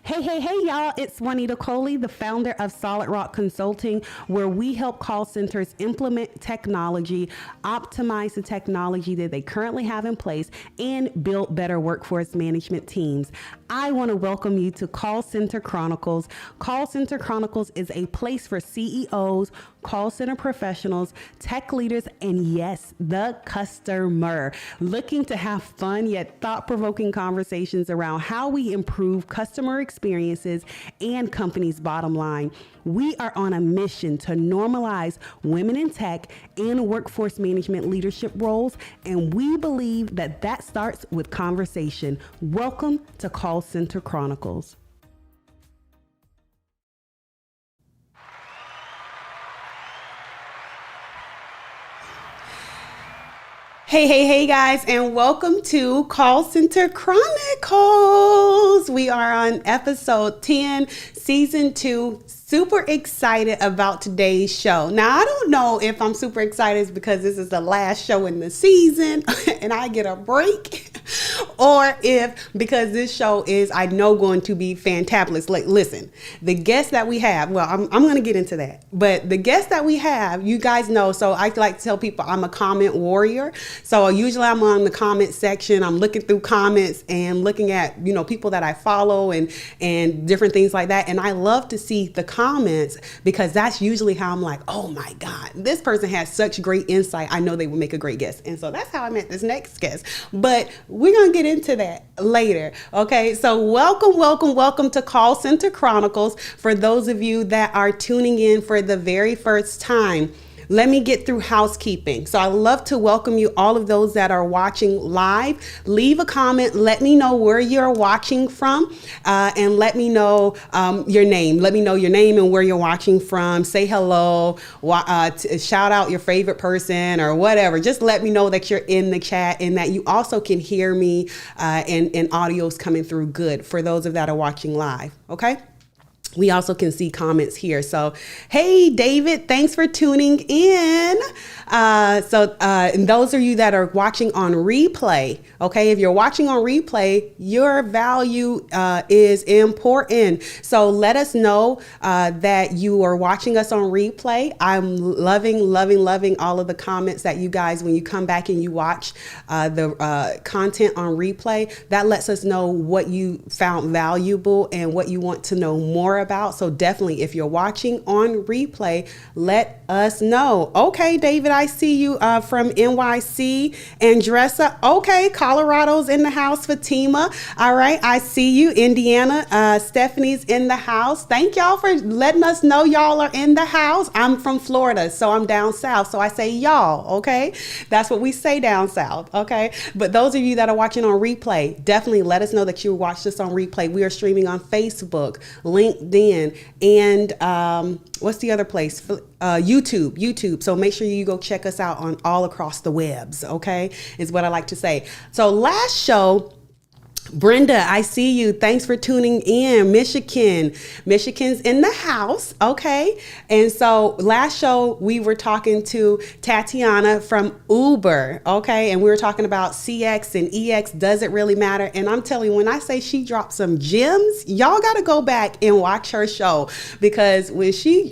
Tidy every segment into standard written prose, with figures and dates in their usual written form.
Hey, y'all. It's Juanita Coley, the founder of Solid Rock Consulting, where we help call centers implement technology, optimize the technology that they currently have in place, and build better workforce management teams. I want to welcome you to Call Center Chronicles. Call Center Chronicles is a place for CEOs, call center professionals, tech leaders, and yes, the customer, looking to have fun yet thought-provoking conversations around how we improve customer experiences and companies' bottom line. We are on a mission to normalize women in tech and workforce management leadership roles, and we believe that that starts with conversation. Welcome to Call Center Chronicles. Hey, guys, and welcome to Call Center Chronicles. We are on episode 10, season 2. Super excited about today's show. Now, I don't know if I'm super excited because this is the last show in the season and I get a break, or if because this show is, I know, going to be fantabulous. Like, listen, the guests that we have, well, I'm going to get into that, but the guests that we have, you guys know, so I like to tell people I'm a comment warrior. So usually I'm on the comment section. I'm looking through comments and looking at, people that I follow and different things like that. And I love to see the comments because that's usually how I'm like, oh my God, this person has such great insight. I know they will make a great guest. And so that's how I met this next guest. But we're going to get into that later. Okay, so welcome to Call Center Chronicles. For those of you that are tuning in for the very first time, let me get through housekeeping. So I love to welcome you, all of those that are watching live. Leave a comment. Let me know where you're watching from, and let me know your name. Let me know your name and where you're watching from. Say hello. Shout out your favorite person or whatever. Just let me know that you're in the chat and that you also can hear me and audio's coming through good for those of that are watching live. Okay. We also can see comments here. So, hey, David, thanks for tuning in. And those of you that are watching on replay, okay, if you're watching on replay, your value is important. So let us know that you are watching us on replay. I'm loving all of the comments that you guys, when you come back and you watch the content on replay, that lets us know what you found valuable and what you want to know more about. So definitely, if you're watching on replay, let us know. Okay, David, I see you from NYC. Andressa, okay, Colorado's in the house. Fatima, all right, I see you. Indiana, Stephanie's in the house. Thank y'all for letting us know y'all are in the house. I'm from Florida, so I'm down south, so I say y'all, okay? That's what we say down south, okay? But those of you that are watching on replay, definitely let us know that you watched this on replay. We are streaming on Facebook, LinkedIn, and what's the other place? YouTube. So make sure you go check us out on all across the webs, okay? Is what I like to say. So last show, Brenda, I see you. Thanks for tuning in. Michigan's in the house. Okay. And so last show we were talking to Tatiana from Uber. Okay. And we were talking about CX and EX. Does it really matter? And I'm telling you, when I say she dropped some gems, y'all got to go back and watch her show, because when she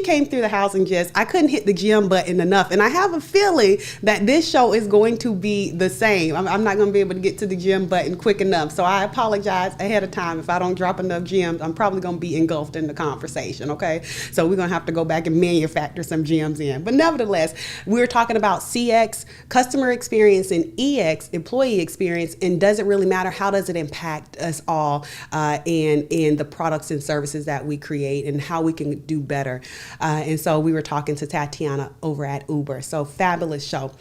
came through the house and just, I couldn't hit the gem button enough. And I have a feeling that this show is going to be the same. I'm not going to be able to get to the gem button quick enough. So I apologize ahead of time if I don't drop enough gems. I'm probably going to be engulfed in the conversation, okay? So we're going to have to go back and manufacture some gems in. But nevertheless, we're talking about CX, customer experience, and EX, employee experience, and does it really matter? How does it impact us all and the products and services that we create and how we can do better? And so we were talking to Tatiana over at Uber. So fabulous show.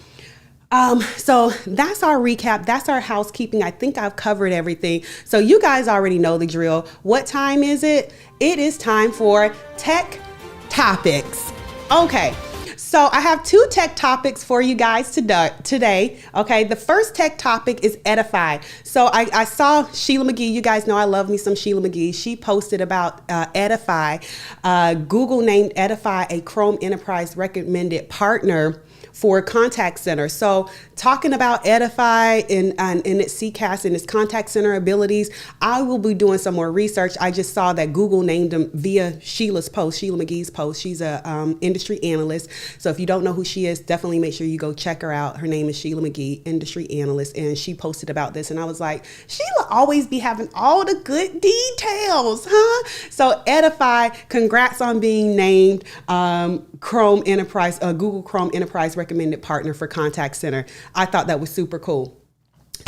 So that's our recap. That's our housekeeping. I think I've covered everything. So you guys already know the drill. What time is it? It is time for tech topics. Okay. So I have 2 tech topics for you guys today. Okay. The first tech topic is Edify. So I saw Sheila McGee. You guys know I love me some Sheila McGee. She posted about Edify. Google named Edify a Chrome Enterprise recommended partner for contact center. So talking about Edify and its CCaaS and its contact center abilities, I will be doing some more research. I just saw that Google named him via Sheila's post, Sheila McGee's post. She's a industry analyst. So if you don't know who she is, definitely make sure you go check her out. Her name is Sheila McGee, industry analyst, and she posted about this. And I was like, Sheila always be having all the good details, huh? So Edify, congrats on being named Chrome Enterprise, Google Chrome Enterprise recommended partner for contact center. I thought that was super cool.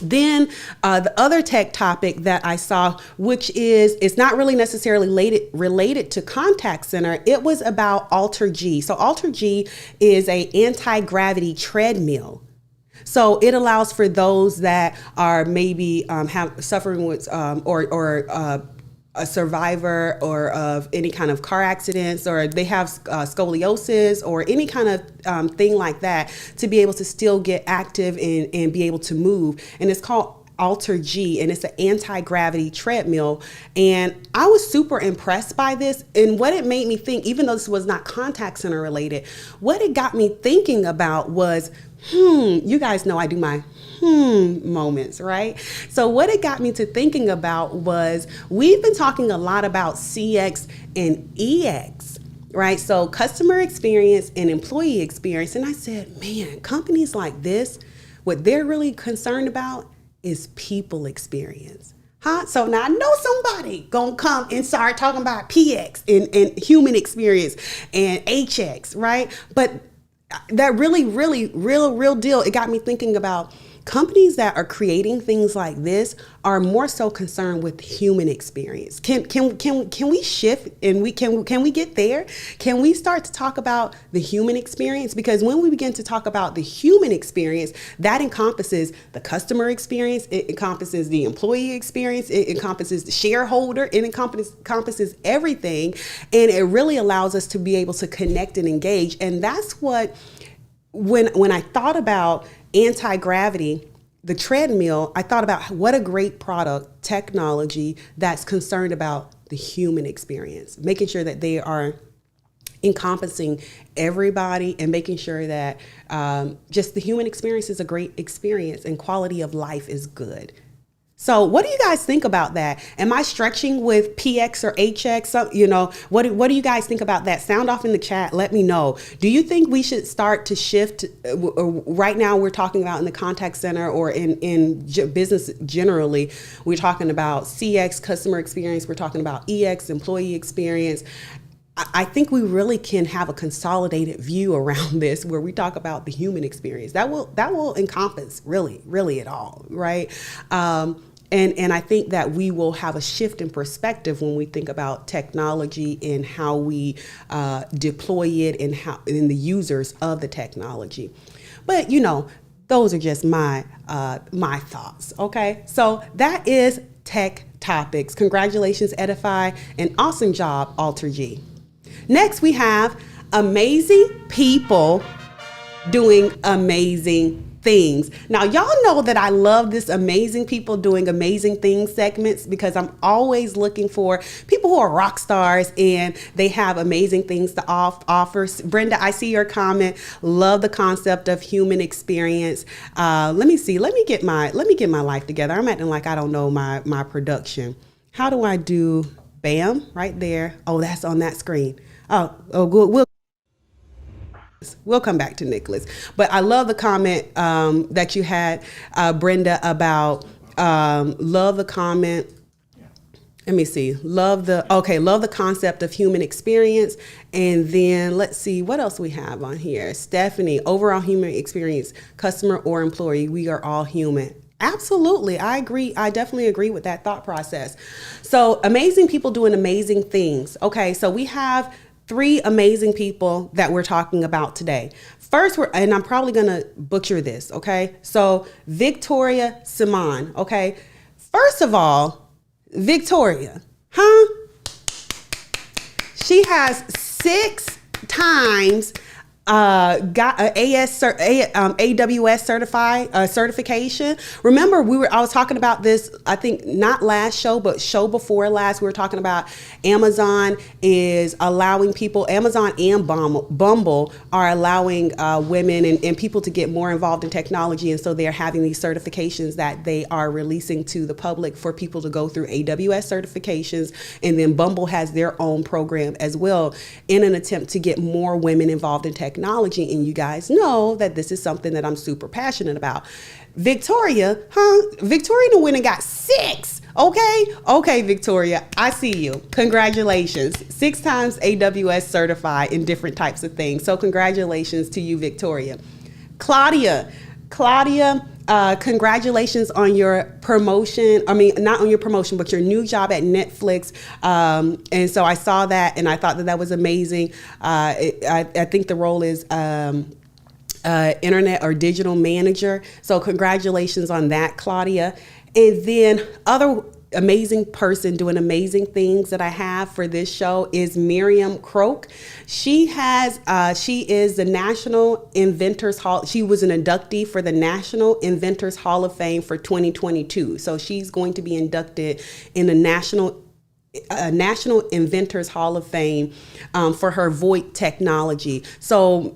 Then the other tech topic that I saw, which is, it's not really necessarily related to contact center. It was about AlterG. So AlterG is a anti-gravity treadmill. So it allows for those that are maybe suffering with a survivor or of any kind of car accidents, or they have scoliosis or any kind of thing like that, to be able to still get active and be able to move. And it's called AlterG, and it's an anti-gravity treadmill. And I was super impressed by this. And what it made me think, even though this was not contact center related, what it got me thinking about was, you guys know I do my moments, right? So what it got me to thinking about was, we've been talking a lot about CX and EX, right? So customer experience and employee experience. And I said, man, companies like this, what they're really concerned about is people experience. So now I know somebody gonna come and start talking about PX and human experience and HX, right? But that really, real deal, it got me thinking about companies that are creating things like this are more so concerned with human experience. Can we shift and can we get there? Can we start to talk about the human experience? Because when we begin to talk about the human experience, that encompasses the customer experience, it encompasses the employee experience, it encompasses the shareholder, it encompasses everything, and it really allows us to be able to connect and engage. And that's what, when I thought about anti-gravity, the treadmill, I thought about what a great product, technology that's concerned about the human experience, making sure that they are encompassing everybody and making sure that just the human experience is a great experience and quality of life is good. So what do you guys think about that? Am I stretching with PX or HX? So, what do you guys think about that? Sound off in the chat. Let me know. Do you think we should start to shift? Right now, we're talking about in the contact center or in business generally, we're talking about CX, customer experience. We're talking about EX, employee experience. I think we really can have a consolidated view around this, where we talk about the human experience. That will encompass really it all, right? And I think that we will have a shift in perspective when we think about technology and how we deploy it and the users of the technology. But those are just my thoughts. Okay, so that is tech topics. Congratulations, Edify, and awesome job, AlterG. Next, we have amazing people doing amazing things. Now, y'all know that I love this amazing people doing amazing things segments, because I'm always looking for people who are rock stars and they have amazing things to offer. Brenda, I see your comment. Love the concept of human experience. Let me see. Let me get my life together. I'm acting like I don't know my production. How do I do bam right there? Oh, that's on that screen. Oh, good. We'll come back to Nicholas, but I love the comment that you had, Brenda, about love the comment. Let me see. Love the concept of human experience. And then let's see what else we have on here. Stephanie, overall human experience, customer or employee, we are all human. Absolutely. I agree. I definitely agree with that thought process. So amazing people doing amazing things. Okay. So we have 3 amazing people that we're talking about today. First, and I'm probably going to butcher this. Okay. So Victoria Simon. Okay. First of all, Victoria, she has 6 times got a AWS certification. Remember, I was talking about this, I think not last show, but show before last, we were talking about Amazon is allowing people, Amazon and Bumble are allowing women and people to get more involved in technology. And so they're having these certifications that they are releasing to the public for people to go through AWS certifications. And then Bumble has their own program as well in an attempt to get more women involved in technology. And you guys know that this is something that I'm super passionate about. Victoria went and got 6. Okay, Victoria, I see you. Congratulations. 6 times AWS certified in different types of things. So congratulations to you, Victoria. Claudia, congratulations on your promotion. I mean, not on your promotion, but your new job at Netflix. And so I saw that and I thought that was amazing. I think the role is internet or digital manager. So congratulations on that, Claudia. And then other amazing person doing amazing things that I have for this show is Miriam Croak. She is the National Inventors Hall. She was an inductee for the National Inventors Hall of Fame for 2022. So she's going to be inducted in the National Inventors Hall of Fame for her VoIP technology. So,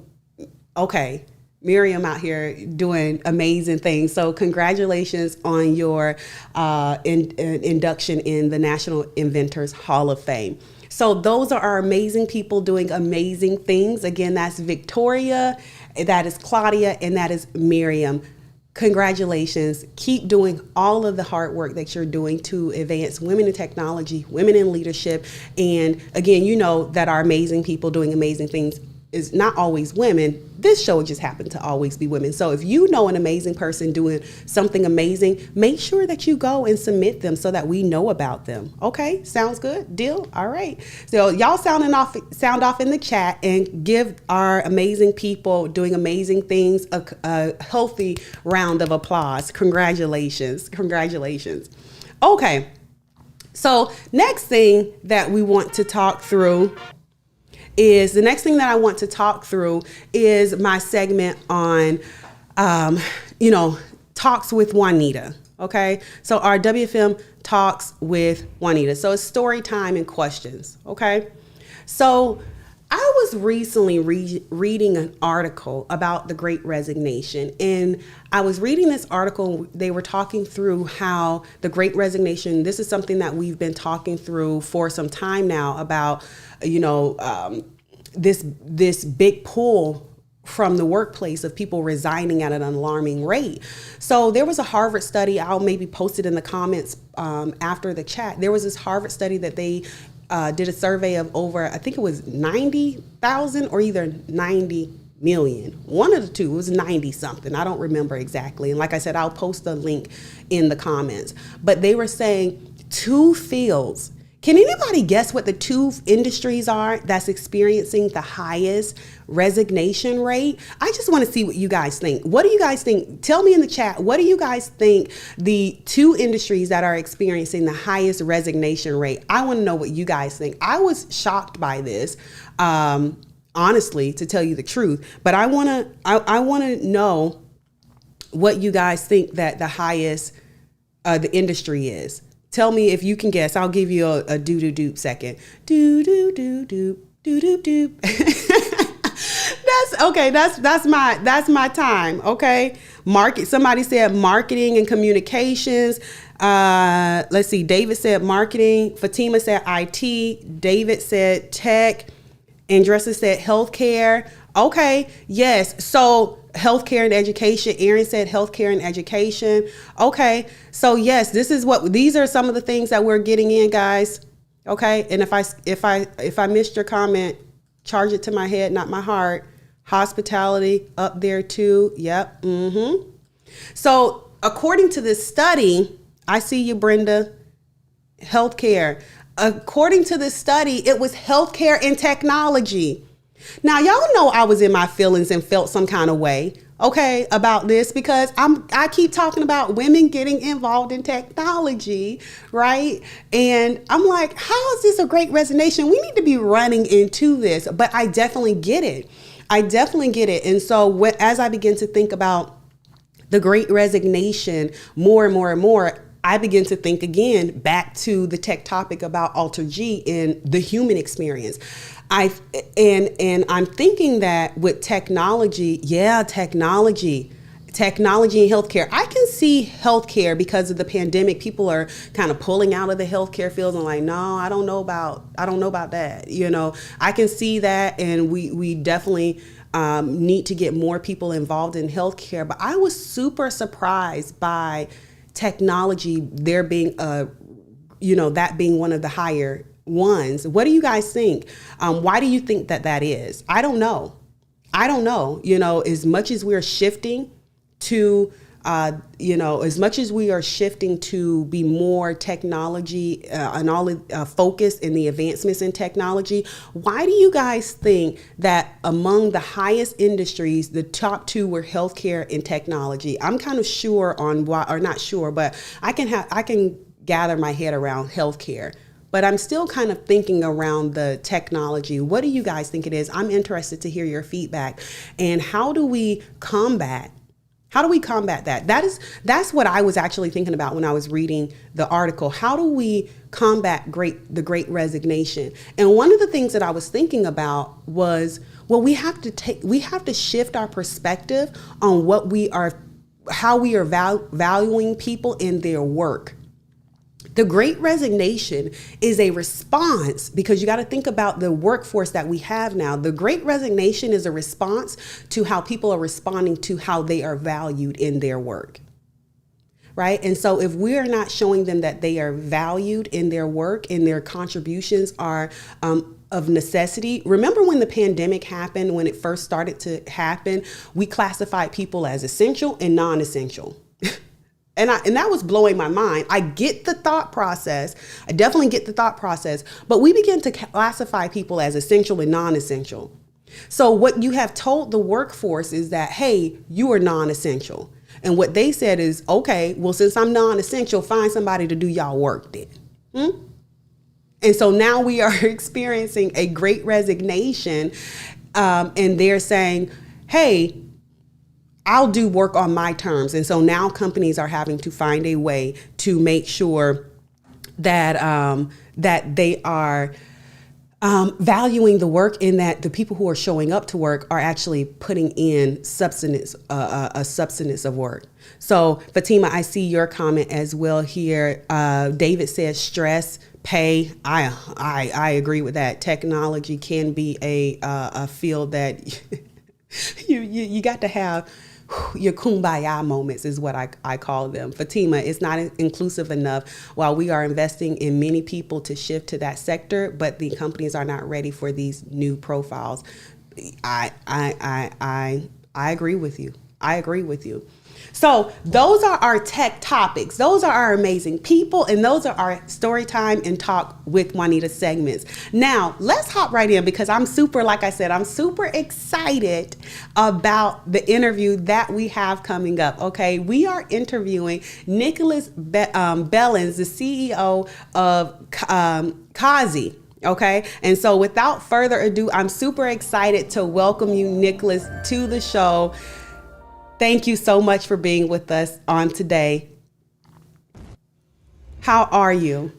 okay. Miriam out here doing amazing things. So congratulations on your induction in the National Inventors Hall of Fame. So those are our amazing people doing amazing things. Again, that's Victoria, that is Claudia, and that is Miriam. Congratulations. Keep doing all of the hard work that you're doing to advance women in technology, women in leadership. And again, you know that our amazing people doing amazing things is not always women. This show just happened to always be women. So if you know an amazing person doing something amazing, make sure that you go and submit them so that we know about them. Okay, sounds good? Deal? All right. So y'all sound off in the chat and give our amazing people doing amazing things a healthy round of applause. Congratulations. Okay, so next thing that we want to talk through is my segment on, talks with Juanita. Okay. So our WFM talks with Juanita. So it's story time and questions. Okay. So I was recently reading an article about the Great Resignation, and I was reading this article. They were talking through how the Great Resignation, this is something that we've been talking through for some time now about, this big pull from the workplace of people resigning at an alarming rate. So there was a Harvard study, I'll maybe post it in the comments after the chat. There was this Harvard study that they did a survey of over, I think it was 90,000 or either 90 million. One of the two, it was 90 something. I don't remember exactly. And like I said, I'll post the link in the comments. But they were saying 2 fields. Can anybody guess what the 2 industries are that's experiencing the highest resignation rate? I just want to see what you guys think. What do you guys think? Tell me in the chat, what do you guys think the 2 industries that are experiencing the highest resignation rate? I want to know what you guys think. I was shocked by this, honestly, to tell you the truth, but I want to know what you guys think that the highest the industry is. Tell me if you can guess. I'll give you a doo-doo-doop second. Doo-doo-doo-doop, doo-doo-doop. That's my time, okay? Somebody said marketing and communications. Let's see, David said marketing. Fatima said IT. David said tech. Andressa said healthcare. Okay, yes. So healthcare and education. Aaron said healthcare and education. Okay, so yes, these are some of the things that we're getting in, guys. Okay, and if I missed your comment, charge it to my head, not my heart. Hospitality up there too. Yep. So according to this study, I see you, Brenda. Healthcare. According to this study, it was healthcare and technology. Now, y'all know I was in my feelings and felt some kind of way, okay, about this because I keep talking about women getting involved in technology, right? And I'm like, how is this a great resignation? We need to be running into this, but I definitely get it. I definitely get it. And so as I begin to think about the great resignation more and more and more, I begin to think again back to the tech topic about Alter G and the human experience. And I'm thinking that with technology in healthcare. I can see healthcare because of the pandemic. People are kind of pulling out of the healthcare field and like, no, I don't know about that. I can see that, and we definitely need to get more people involved in healthcare. But I was super surprised by technology there being that being one of the higher ones. What do you guys think? Why do you think that is? I don't know. As much as we're shifting to as much as we are shifting to be more technology and all focused in the advancements in technology, why do you guys think that among the highest industries, the top two were healthcare and technology? I'm kind of sure on why, or not sure, but I can gather my head around healthcare. But I'm still kind of thinking around the technology. What do you guys think it is? I'm interested to hear your feedback. And how do we combat that? That's what I was actually thinking about when I was reading the article. How do we combat the great resignation? And one of the things that I was thinking about was, well, we have to shift our perspective on how we are valuing people in their work. The great resignation is a response, because you got to think about the workforce that we have now. The great resignation is a response to how people are responding to how they are valued in their work. Right? And so if we are not showing them that they are valued in their work and their contributions are of necessity. Remember when the pandemic happened, when it first started to happen, we classified people as essential and non-essential. And that was blowing my mind. I get the thought process. I definitely get the thought process. But we begin to classify people as essential and non-essential. So what you have told the workforce is that, hey, you are non-essential. And what they said is, okay, well, since I'm non-essential, find somebody to do y'all work then. And so now we are experiencing a great resignation. And they're saying, hey, I'll do work on my terms. And so now companies are having to find a way to make sure that that they are valuing the work, in that the people who are showing up to work are actually putting in a substance of work. So Fatima, I see your comment as well here. David says stress, pay. I agree with that. Technology can be a field that you got to have your kumbaya moments, is what I call them. Fatima, it's not inclusive enough. While we are investing in many people to shift to that sector, but the companies are not ready for these new profiles. I agree with you. I agree with you. So those are our tech topics. Those are our amazing people. And those are our story time and talk with Juanita segments. Now let's hop right in, because I'm super excited about the interview that we have coming up. Okay. We are interviewing Nikolaas Bellens, the CEO of KAZI. Okay. And so without further ado, I'm super excited to welcome you, Nikolaas, to the show. Thank you so much for being with us on today. How are you?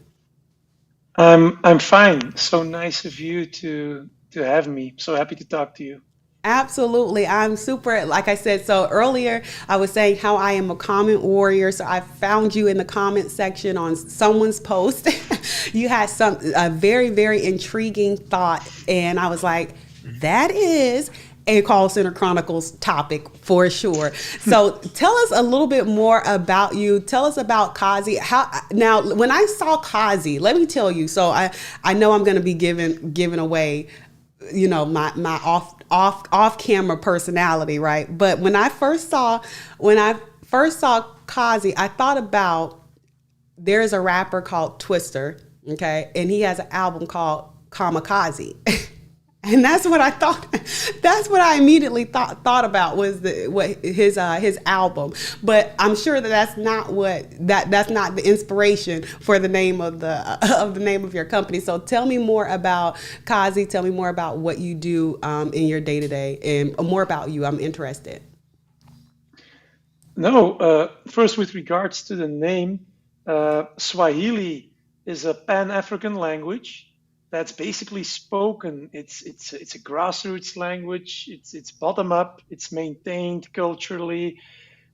I'm fine. So nice of you to have me. So happy to talk to you. Absolutely. I'm super, like I said, so earlier I was saying how I am a comment warrior. So I found you in the comment section on someone's post. You had a very, very intriguing thought. And I was like, that is a call center chronicles topic for sure. So tell us a little bit more about you. Tell us about KAZI. Now, when I saw KAZI, let me tell you. So I know I'm going to be giving away, my off camera personality, right? But when I first saw KAZI, I thought about, there's a rapper called Twister, okay, and he has an album called Kamikaze. And that's what I thought. That's what I immediately thought about was his album. But I'm sure that's not that's not the inspiration for the name of the name of your company. So tell me more about KAZI. Tell me more about what you do in your day to day, and more about you. I'm interested. No, first with regards to the name, Swahili is a Pan-African language that's basically spoken. It's a grassroots language. It's bottom up. It's maintained culturally,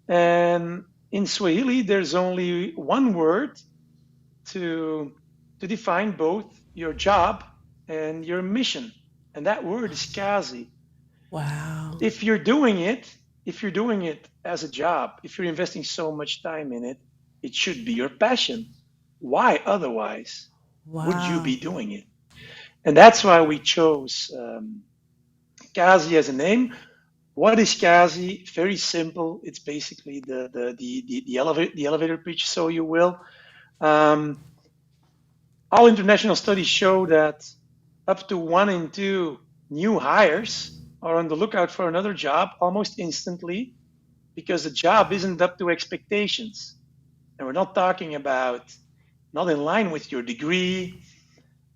and in Swahili there's only one word to define both your job and your mission, and that word is Kazi. Wow. If you're doing it as a job, if you're investing so much time in it, it should be your passion. Why otherwise would you Wow. be doing it? And that's why we chose Kazi as a name. What is Kazi? Very simple. It's basically the elevator pitch, so you will. Um, all international studies show that up to 1 in 2 new hires are on the lookout for another job almost instantly because the job isn't up to expectations. And we're not talking about not in line with your degree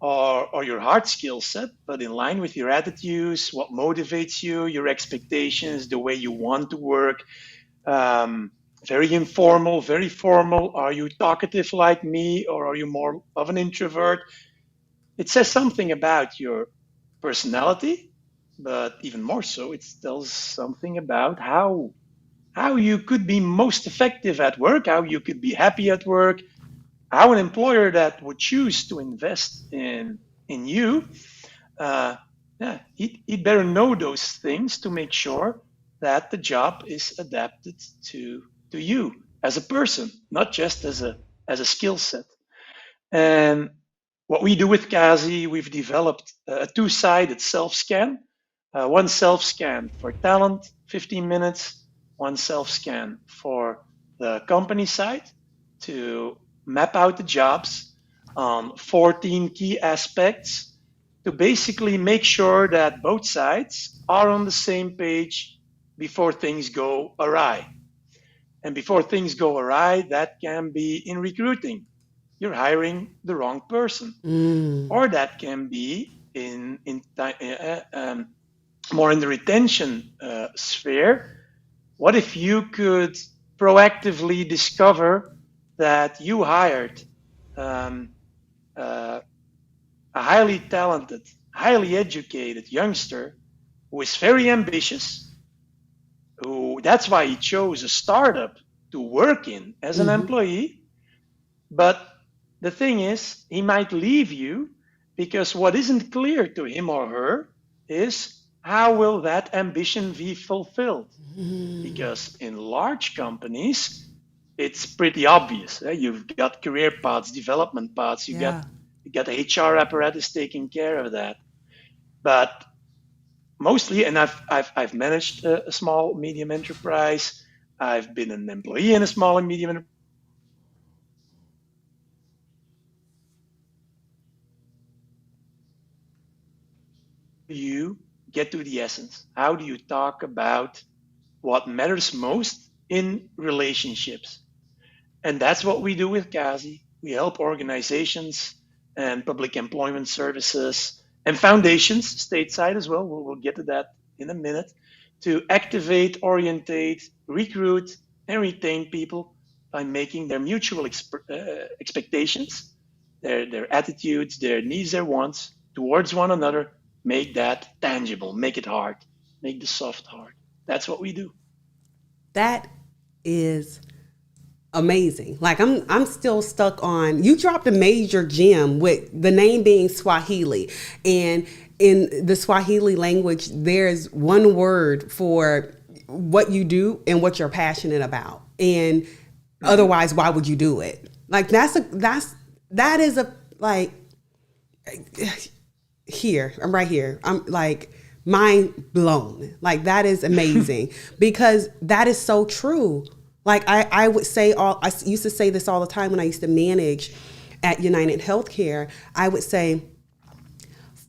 or your hard skill set, but in line with your attitudes, what motivates you, your expectations, the way you want to work. Very informal, very formal. Are you talkative like me, or are you more of an introvert? It says something about your personality, but even more so, it tells something about how you could be most effective at work, how you could be happy at work, how an employer that would choose to invest in you, uh, yeah, he'd better know those things to make sure that the job is adapted to you as a person, not just as a skill set. And what we do with KAZI, we've developed a two-sided self-scan, one self-scan for talent, 15 minutes, one self-scan for the company side to map out the jobs on 14 key aspects to basically make sure that both sides are on the same page before things go awry. And before things go awry, that can be in recruiting. You're hiring the wrong person. Mm. Or that can be more in the retention sphere. What if you could proactively discover that you hired um, uh, a highly talented, highly educated youngster who is very ambitious, who that's why he chose a startup to work in as an Mm-hmm. employee. But the thing is, he might leave you because what isn't clear to him or her is how will that ambition be fulfilled? Mm. Because in large companies, it's pretty obvious. You've got career paths, development paths, Yeah. you got the HR apparatus taking care of that. But mostly, and I've managed a small medium enterprise. I've been an employee in a small and medium enterprise. You get to the essence? How do you talk about what matters most in relationships? And that's what we do with KAZI. We help organizations and public employment services and foundations, stateside as well. We'll get to that in a minute, to activate, orientate, recruit, and retain people by making their mutual expectations, their attitudes, their needs, their wants towards one another, make that tangible, make it hard, make the soft hard. That's what we do. That is amazing. Like I'm still stuck on, you dropped a major gem with the name being Swahili. And in the Swahili language, there's one word for what you do and what you're passionate about. And Mm-hmm. otherwise, why would you do it? Like that is a like here. I'm right here. I'm like mind blown. Like that is amazing because that is so true. Like I would say I used to say this all the time when I used to manage at United Healthcare. I would say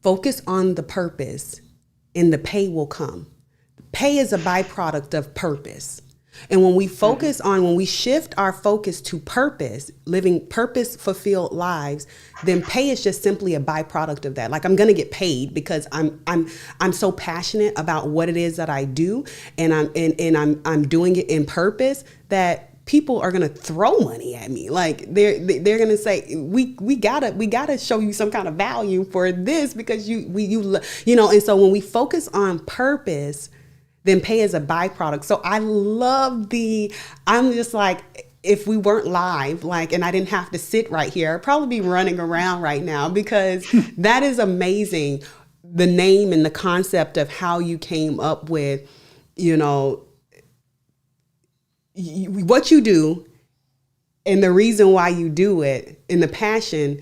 Focus on the purpose and the pay will come. Pay is a byproduct of purpose. And when we focus on, when we shift our focus to purpose, living purpose fulfilled lives, then pay is just simply a byproduct of that. Like, I'm going to get paid because I'm so passionate about what it is that I do, and I'm doing it in purpose, that people are gonna throw money at me. Like, they're gonna say, we gotta show you some kind of value for this, because you know. And so when we focus on purpose, then pay is a byproduct. So I'm just like, if we weren't live, like, and I didn't have to sit right here, I'd probably be running around right now, because that is amazing. The name and the concept of how you came up with, you know, what you do and the reason why you do it and the passion,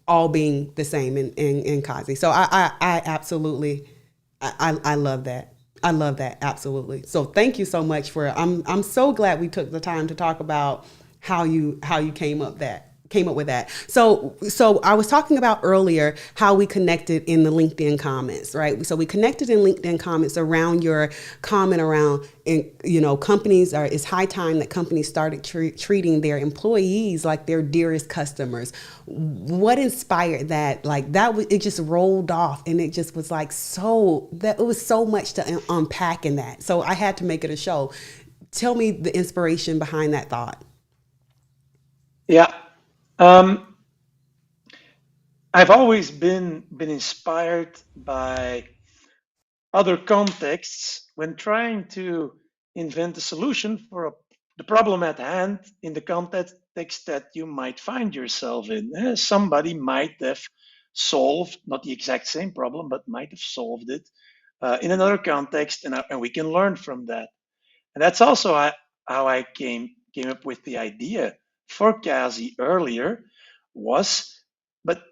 all being the same in KAZI. So I absolutely, I love that. I love that. Absolutely. So thank you so much I'm so glad we took the time to talk about how you came up with that. So I was talking about earlier how we connected in the LinkedIn comments, right? So we connected in LinkedIn comments around your comment around, you know, it's high time that companies started treating their employees like their dearest customers. What inspired that? Like, it just rolled off, and it just was like, it was so much to unpack in that. So I had to make it a show. Tell me the inspiration behind that thought. Yeah. Um, I've always been inspired by other contexts when trying to invent a solution for the problem at hand in the context that you might find yourself in. Somebody might have solved not the exact same problem, but might have solved it in another context, and we can learn from that. And that's also how I came up with the idea for KAZI earlier was, but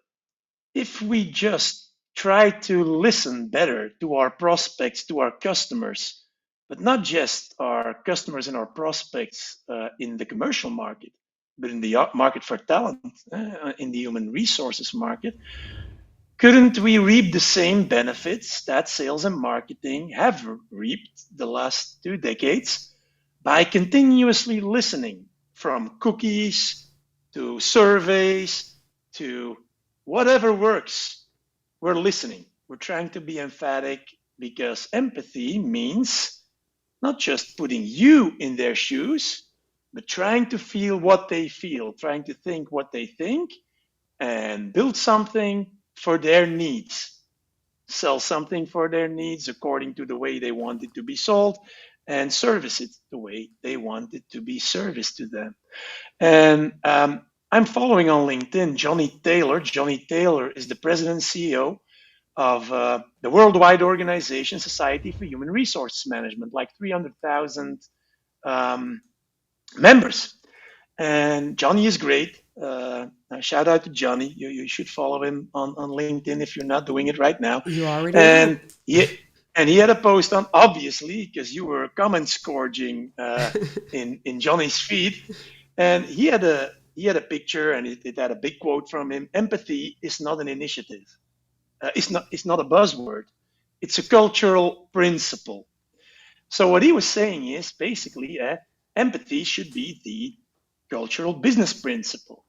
if we just try to listen better to our prospects, to our customers, but not just our customers and our prospects in the commercial market, but in the market for talent, in the human resources market, couldn't we reap the same benefits that sales and marketing have reaped the last 2 decades by continuously listening, from cookies to surveys to whatever works? We're listening. We're trying to be emphatic, because empathy means not just putting you in their shoes, but trying to feel what they feel, trying to think what they think, and build something for their needs, sell something for their needs according to the way they want it to be sold, and service it the way they want it to be serviced to them. And I'm following on LinkedIn Johnny Taylor. Johnny Taylor is the president and CEO of the worldwide organization Society for Human Resource Management, like 300,000 members. And Johnny is great. Shout out to Johnny. You should follow him on LinkedIn if you're not doing it right now. You already know. And he had a post on, obviously, because you were comment scourging in Johnny's feed, and he had a picture, and it had a big quote from him: "Empathy is not an initiative. It's not a buzzword. It's a cultural principle." So what he was saying is basically, empathy should be the cultural business principle.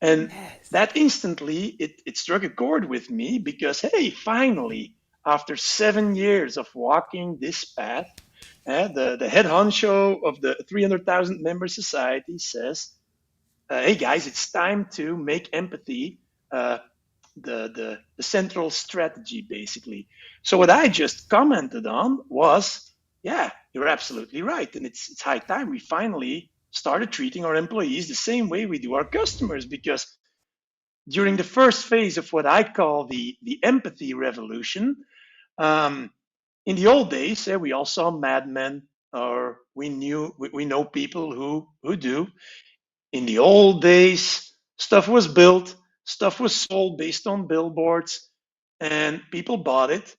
And Yes. that instantly, it struck a chord with me, because, hey, finally, after 7 years of walking this path, the head honcho of the 300,000 member society says, hey guys, it's time to make empathy the central strategy, basically. So what I just commented on was, yeah, you're absolutely right. And it's high time we finally started treating our employees the same way we do our customers, because during the first phase of what I call the empathy revolution, in the old days, we all saw Mad Men, or we know people who do. In the old days, stuff was built, stuff was sold based on billboards, and people bought it,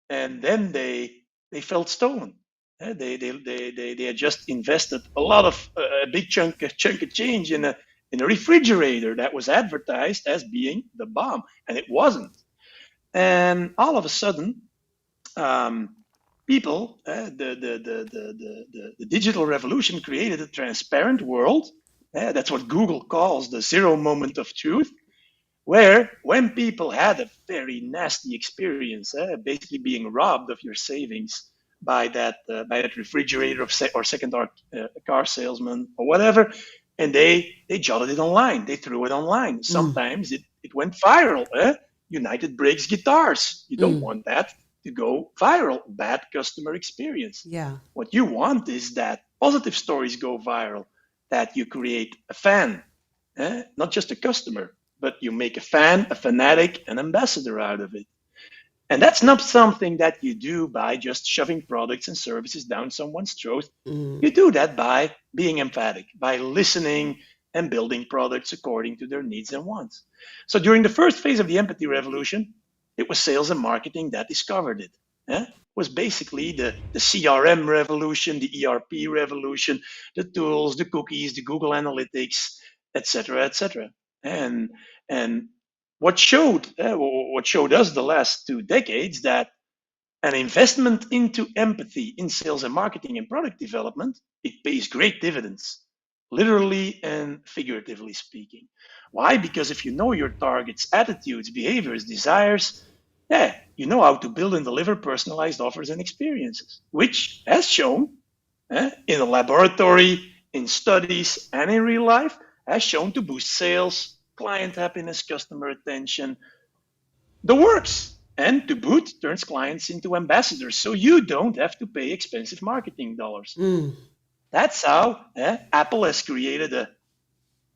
and then they felt stolen. They had just invested a lot of a big chunk of change in a refrigerator that was advertised as being the bomb, and it wasn't. And all of a sudden, people, the digital revolution created a transparent world. That's what Google calls the zero moment of truth, where when people had a very nasty experience, basically being robbed of your savings by that refrigerator or second car salesman or whatever, and they jotted it online, they threw it online. Sometimes it went viral. United breaks guitars. You don't want that to go viral. Bad customer experience. Yeah. What you want is that positive stories go viral, that you create a fan, not just a customer, but you make a fan, a fanatic, an ambassador out of it. And that's not something that you do by just shoving products and services down someone's throat. You do that by being emphatic, by listening and building products according to their needs and wants. So during the first phase of the empathy revolution, it was sales and marketing that discovered it. It was basically the CRM revolution, the ERP revolution, the tools, the cookies, the Google Analytics, etc., etc. And what showed us the last 2 decades that an investment into empathy in sales and marketing and product development, it pays great dividends, literally and figuratively speaking. Why? Because if you know your target's attitudes, behaviors, desires, you know how to build and deliver personalized offers and experiences, which has shown in a laboratory, in studies, and in real life, has shown to boost sales, client happiness, customer attention, the works. And to boot, turns clients into ambassadors, so you don't have to pay expensive marketing dollars. That's how Apple has created a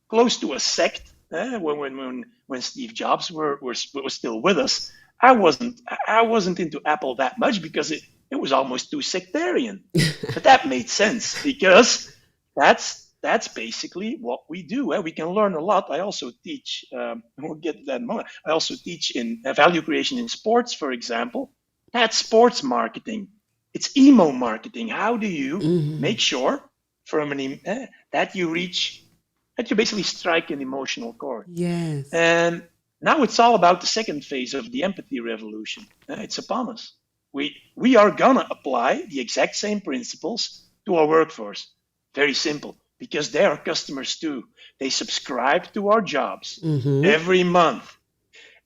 close to a sect. When Steve Jobs was still with us, I wasn't into Apple that much because it was almost too sectarian. But that made sense because that's basically what we do. We can learn a lot. I also teach, we'll get to that in a moment. I also teach in value creation in sports, for example. That's sports marketing. It's emo marketing. How do you make sure that you basically strike an emotional chord? Yes. And now it's all about the second phase of the empathy revolution. It's upon us. We are gonna apply the exact same principles to our workforce. Very simple, because they are customers too. They subscribe to our jobs every month.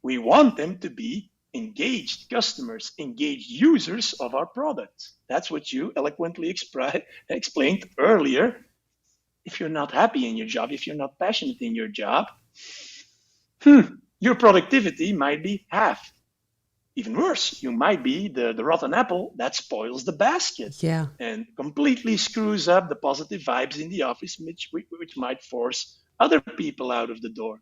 We want them to be engaged customers, engaged users of our products. That's what you eloquently explained earlier. If you're not happy in your job, if you're not passionate in your job, your productivity might be half. Even worse, you might be the rotten apple that spoils the basket and completely screws up the positive vibes in the office, which might force other people out of the door.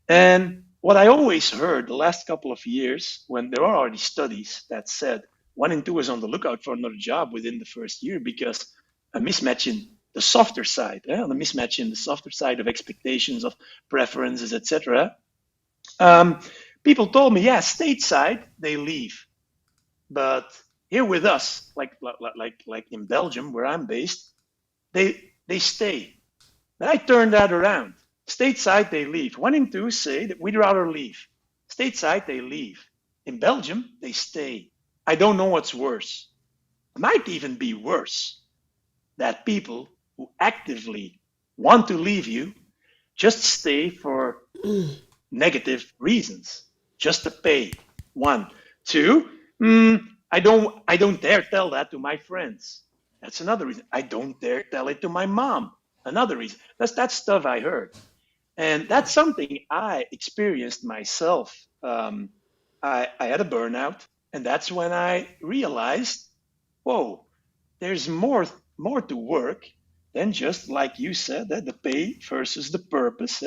And what I always heard the last couple of years, when there are already studies that said 1 in 2 is on the lookout for another job within the first year because a mismatch in the softer side, the mismatch in the softer side of expectations, of preferences, etc. People told me, stateside they leave, but here with us, like in Belgium, where I'm based, they stay. But I turned that around. Stateside they leave. 1 in 2 say that we'd rather leave. Stateside they leave. In Belgium they stay. I don't know what's worse. It might even be worse that people who actively want to leave you just stay for negative reasons, just to pay. 1, 2. I don't dare tell that to my friends. That's another reason. I don't dare tell it to my mom. Another reason. That's stuff I heard, and that's something I experienced myself. I had a burnout, and that's when I realized, whoa, there's more to work than just like you said, the pay versus the purpose.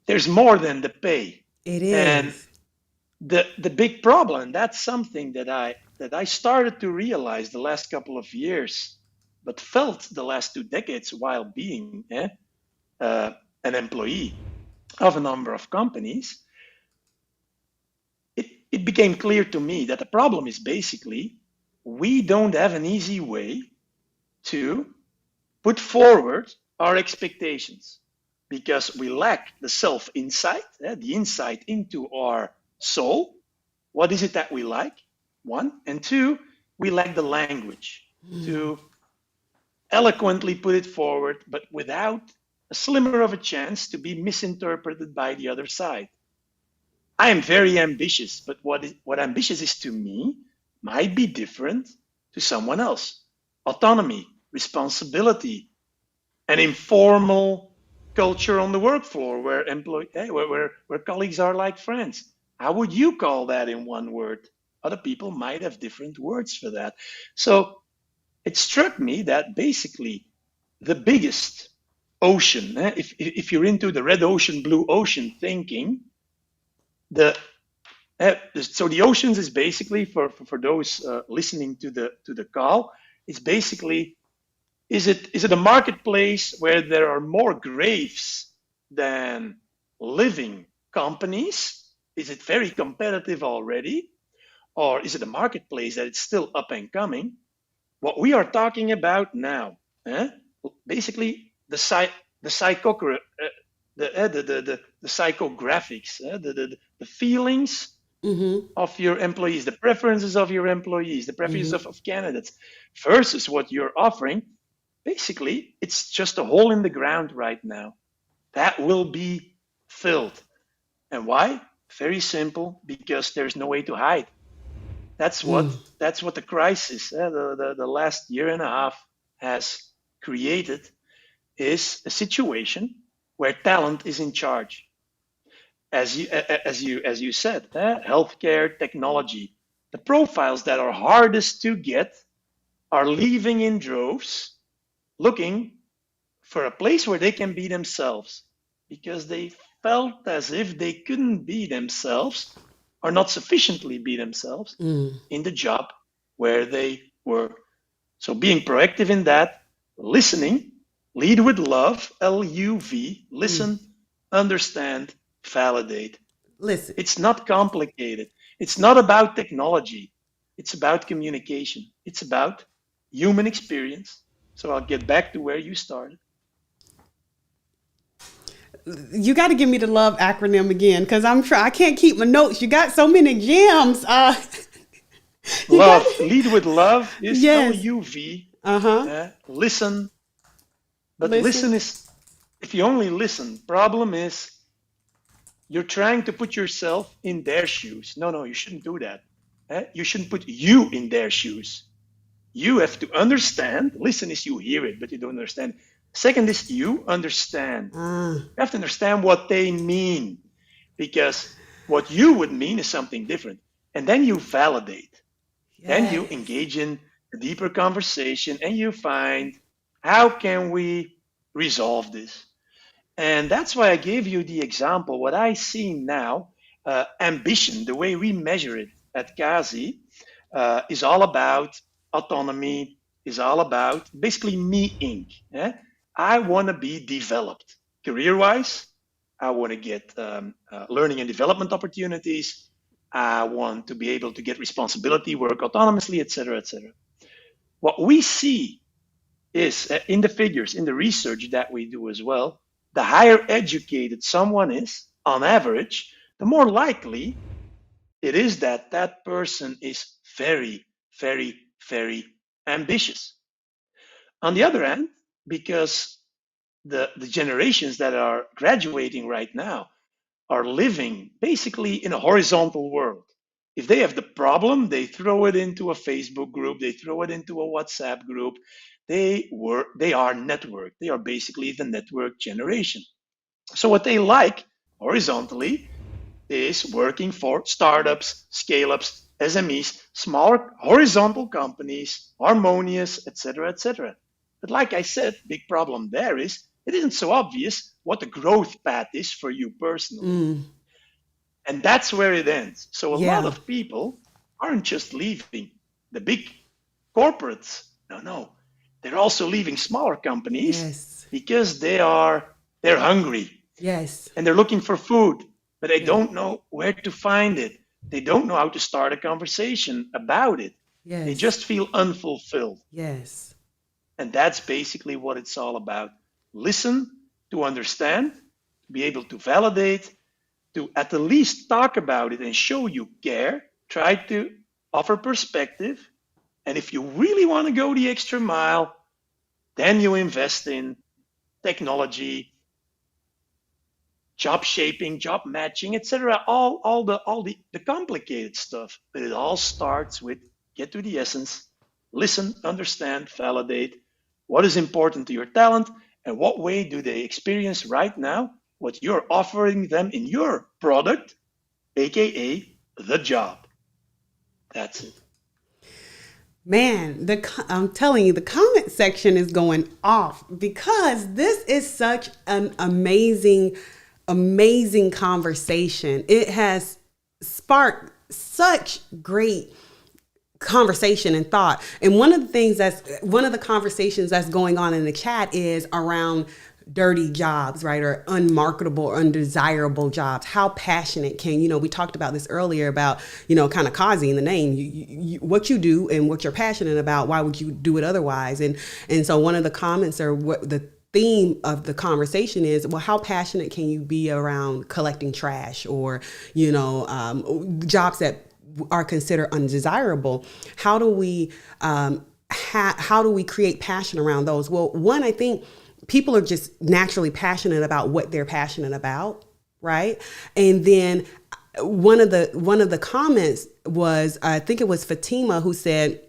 There's more than the pay. It is. And the big problem, that's something that I started to realize the last couple of years, but felt the last 2 decades while being an employee of a number of companies. It became clear to me that the problem is basically we don't have an easy way to put forward our expectations because we lack the self-insight, the insight into our soul, what is it that we like? One. And two, we lack the language to eloquently put it forward, but without a slimmer of a chance to be misinterpreted by the other side. I am very ambitious, but what ambitious is to me might be different to someone else. Autonomy, responsibility, an informal culture on the work floor where colleagues are like friends. How would you call that in one word? Other people might have different words for that. So it struck me that basically the biggest ocean, if you're into the red ocean, blue ocean thinking, so the oceans is basically for those listening to the call, it's basically, is it a marketplace where there are more graves than living companies? Is it very competitive already? Or is it a marketplace that it's still up and coming? What we are talking about now, basically the psychographics, the feelings of your employees, the preferences of your employees, the preferences of candidates versus what you're offering. Basically, it's just a hole in the ground right now that will be filled. And why? Very simple, because there's no way to hide. That's what the crisis, the last year and a half has created, is a situation where talent is in charge. As you said, healthcare, technology, the profiles that are hardest to get are leaving in droves, looking for a place where they can be themselves, because they felt as if they couldn't be themselves or not sufficiently be themselves in the job where they were. So being proactive in that, listening, lead with love, LUV, listen, understand, validate. Listen. It's not complicated. It's not about technology. It's about communication. It's about human experience. So I'll get back to where you started. You got to give me the love acronym again, because I'm sure I can't keep my notes. You got so many gems. Love, lead with love is yes. LUV. Listen. But listen is, if you only listen, problem is you're trying to put yourself in their shoes. No, you shouldn't do that. You shouldn't put you in their shoes. You have to understand. Listen is you hear it, but you don't understand. Second is you understand. You have to understand what they mean, because what you would mean is something different. And then you validate. Yes. Then you engage in a deeper conversation and you find, how can we resolve this? And that's why I gave you the example. What I see now, ambition, the way we measure it at KAZI, is all about autonomy, is all about basically me Inc. I want to be developed career-wise. I want to get learning and development opportunities. I want to be able to get responsibility, work autonomously, etc., etc. What we see is in the figures, in the research that we do as well, the higher educated someone is, on average, the more likely it is that that person is very, very, very ambitious. On the other hand, because the generations that are graduating right now are living basically in a horizontal world. If they have the problem, they throw it into a Facebook group, they throw it into a WhatsApp group. They are networked. They are basically the network generation. So what they like horizontally is working for startups, scale-ups, SMEs, smaller horizontal companies, harmonious, etc., etc. But like I said, big problem there is it isn't so obvious what the growth path is for you personally. And that's where it ends. So a lot of people aren't just leaving the big corporates. No. They're also leaving smaller companies because they're hungry. Yes. And they're looking for food, but they don't know where to find it. They don't know how to start a conversation about it. Yes. They just feel unfulfilled. Yes. And that's basically what it's all about. Listen, to understand, to be able to validate, to at the least talk about it and show you care, try to offer perspective. And if you really want to go the extra mile, then you invest in technology, job shaping, job matching, etc. All the complicated stuff. But it all starts with get to the essence, listen, understand, validate what is important to your talent and what way do they experience right now what you're offering them in your product, aka the job. That's it. Man, I'm telling you, the comment section is going off because this is such an amazing, amazing conversation. It has sparked such great conversation and thought. And one of the conversations that's going on in the chat is around dirty jobs, right? Or unmarketable, or undesirable jobs. How passionate we talked about this earlier about, kind of KAZI in the name, what you do and what you're passionate about. Why would you do it otherwise? And so one of the comments, or what the theme of the conversation is, well, how passionate can you be around collecting trash or, jobs that are considered undesirable? How do we create passion around those? Well, one, I think people are just naturally passionate about what they're passionate about, right? And then one of the comments was, I think it was Fatima, who said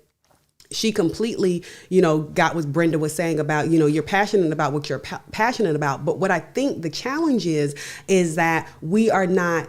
she completely, got what Brenda was saying about, you're passionate about what you're passionate about. But what I think the challenge is that we are not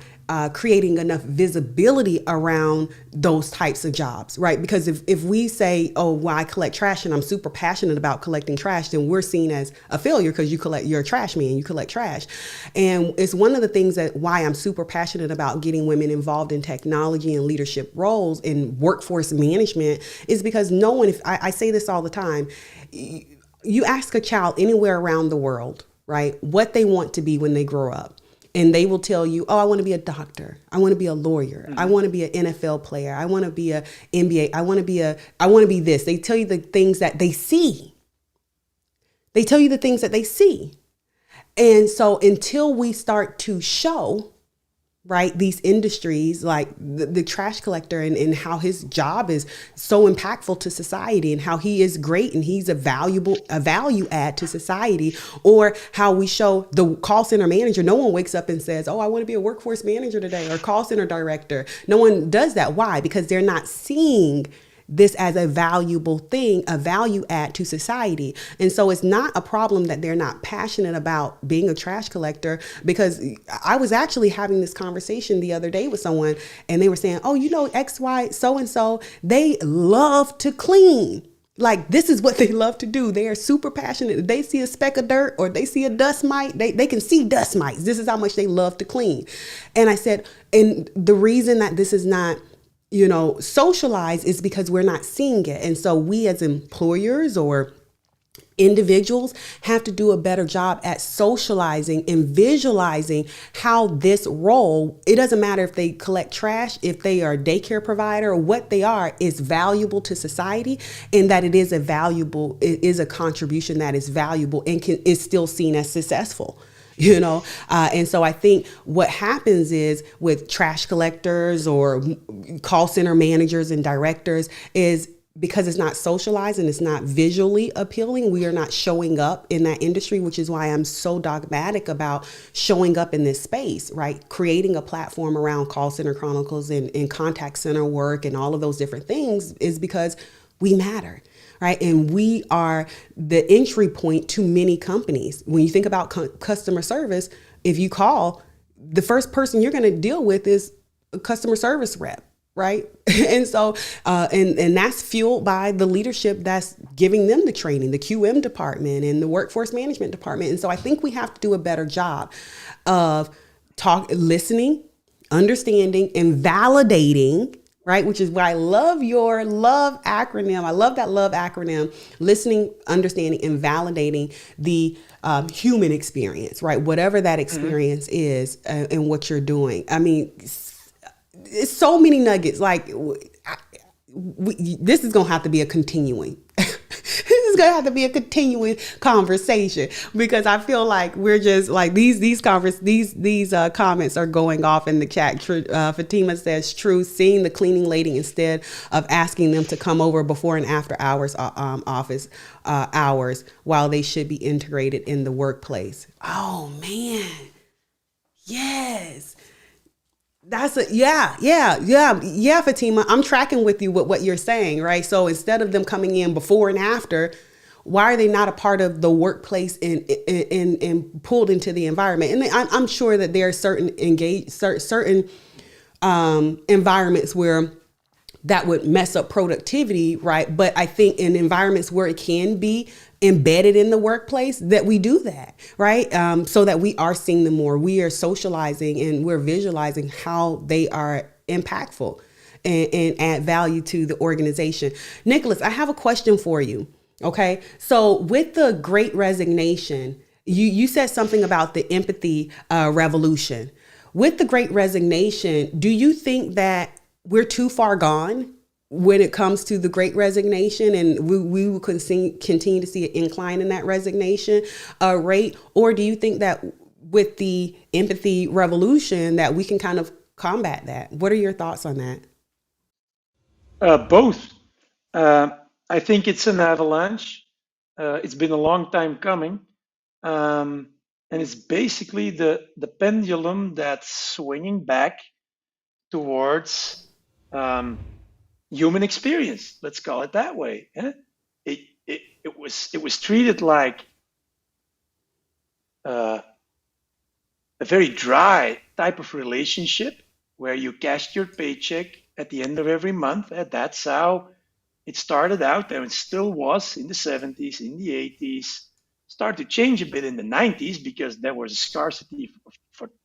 creating enough visibility around those types of jobs, right? Because if we say, oh, well, I collect trash and I'm super passionate about collecting trash, then we're seen as a failure because you're a trash man, you collect trash. And it's one of the things that why I'm super passionate about getting women involved in technology and leadership roles in workforce management is because no one, if I say this all the time, you ask a child anywhere around the world, right, what they want to be when they grow up. And they will tell you, oh, I want to be a doctor. I want to be a lawyer. Mm-hmm. I want to be an NFL player. I want to be an NBA. I want to be this. They tell you the things that they see. And so until we start to show, right, these industries like the trash collector and how his job is so impactful to society and how he is great and he's a value add to society, or how we show the call center manager. No one wakes up and says, oh, I want to be a workforce manager today or call center director. No one does that. Why? Because they're not seeing this as a valuable thing, a value add to society. And so it's not a problem that they're not passionate about being a trash collector, because I was actually having this conversation the other day with someone and they were saying, oh, X, Y, so-and-so, they love to clean. Like, this is what they love to do. They are super passionate. If they see a speck of dirt or they see a dust mite, they can see dust mites. This is how much they love to clean. And I said, and the reason that this is not socialize is because we're not seeing it. And so we as employers or individuals have to do a better job at socializing and visualizing how this role, it doesn't matter if they collect trash, if they are a daycare provider, or what they are, is valuable to society, and that it is a contribution that is valuable and is still seen as successful. And so I think what happens is with trash collectors or call center managers and directors is because it's not socialized and it's not visually appealing, we are not showing up in that industry, which is why I'm so dogmatic about showing up in this space, right? Creating a platform around call center chronicles and contact center work and all of those different things is because we matter. Right. And we are the entry point to many companies. When you think about customer service, if you call, the first person you're going to deal with is a customer service rep. Right. And so and that's fueled by the leadership that's giving them the training, the QM department and the workforce management department. And so I think we have to do a better job of listening, understanding, and validating. Right. Which is why I love your love acronym. I love that love acronym: listening, understanding, and validating the human experience. Right. Whatever that experience is and what you're doing. I mean, it's so many nuggets. Like this is going to have to be a continuing. This is is gonna have to be a continuing conversation because I feel like we're just like these comments are going off in the chat. Fatima says, "True, seeing the cleaning lady instead of asking them to come over before and after hours office hours while they should be integrated in the workplace." Oh man, yes. That's a yeah, Fatima. I'm tracking with you with what you're saying, right? So instead of them coming in before and after, why are they not a part of the workplace and pulled into the environment? And I'm sure that there are certain environments where that would mess up productivity, right? But I think in environments where it can be embedded in the workplace, that we do that, right? So that we are seeing them more. We are socializing and we're visualizing how they are impactful and add value to the organization. Nikolaas, I have a question for you. Okay. So with the great resignation, you said something about the empathy revolution. With the great resignation, do you think that we're too far gone when it comes to the great resignation and we will continue to see an incline in that resignation rate? Or do you think that with the empathy revolution that we can kind of combat that? What are your thoughts on that? Both. Uh, I think it's an avalanche. It's been a long time coming. Um, and it's basically the pendulum that's swinging back towards um, human experience. Let's call it that way. Eh? It was treated like uh, a very dry type of relationship where you cashed your paycheck at the end of every month. And that's how it started out, and it still was in the 70s, in the 80s. Started to change a bit in the 90s because there was a scarcity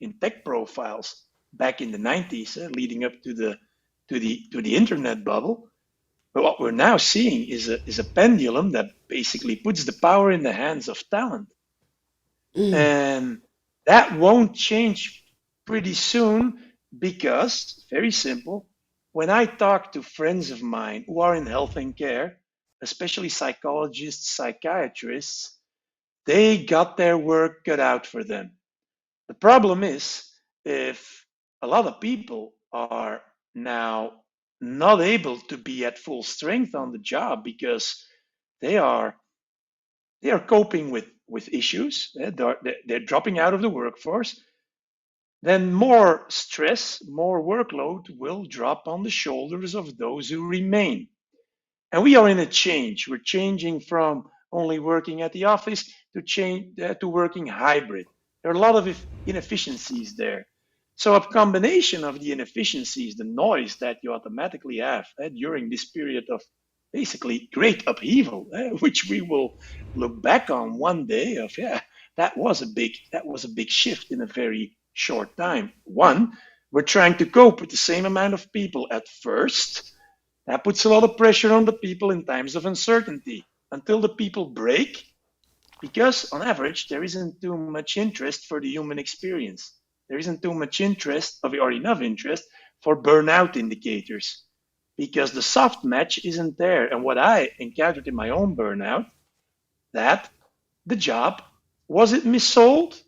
in tech profiles back in the 90s, leading up to the internet bubble. But what we're now seeing is a pendulum that basically puts the power in the hands of talent. And that won't change pretty soon because, very simple, when I talk to friends of mine who are in health and care, especially psychologists, psychiatrists, they got their work cut out for them. The problem is if a lot of people are now not able to be at full strength on the job because they are they are coping with issues, they're dropping out of the workforce, then more stress, more workload will drop on the shoulders of those who remain. And we are in a change. We're changing from only working at the office to working hybrid. There are a lot of inefficiencies there. So a combination of the inefficiencies, the noise that you automatically have during this period of basically great upheaval, which we will look back on one day of, yeah, that was a big shift in a very short time. One, we're trying to cope with the same amount of people at first. That puts a lot of pressure on the people in times of uncertainty until the people break, because on average, there isn't too much interest for the human experience. There isn't too much interest or enough interest for burnout indicators because the soft match isn't there. And what I encountered in my own burnout, that the job, was it missold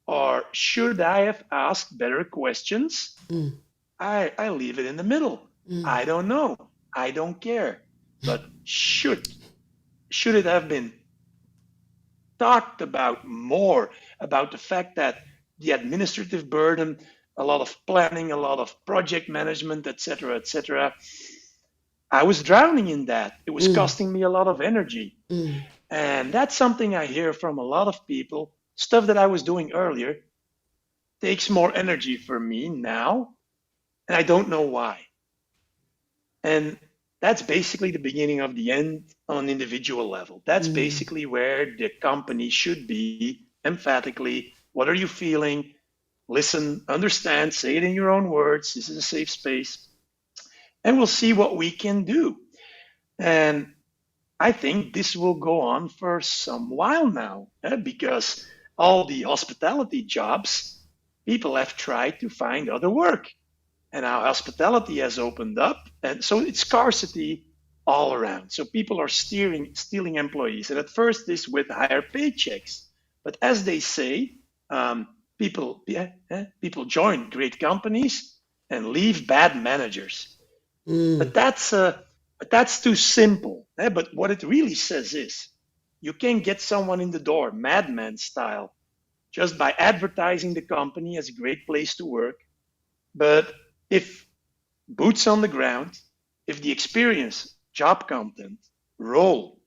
or should I have asked better questions? Mm, I leave it in the middle. mm, I don't know. I don't care. But should it have been talked about more about the fact that the administrative burden, a lot of planning, a lot of project management, etc., etc. I was drowning in that. It was mm, costing me a lot of energy. mm. And that's something I hear from a lot of people. Stuff that I was doing earlier takes more energy for me now, and I don't know why. And that's basically the beginning of the end on an individual level. That's Mm. basically where the company should be emphatically. What are you feeling? Listen, understand, say it in your own words. This is a safe space. And we'll see what we can do. And I think this will go on for some while now, because all the hospitality jobs, people have tried to find other work. And now hospitality has opened up. And so it's scarcity all around. So people are stealing employees. And at first, this with higher paychecks. But as they say, people join great companies and leave bad managers. Mm. But that's too simple. But what it really says is, you can get someone in the door, madman style, just by advertising the company as a great place to work. But if boots on the ground, if the experience, job content, role,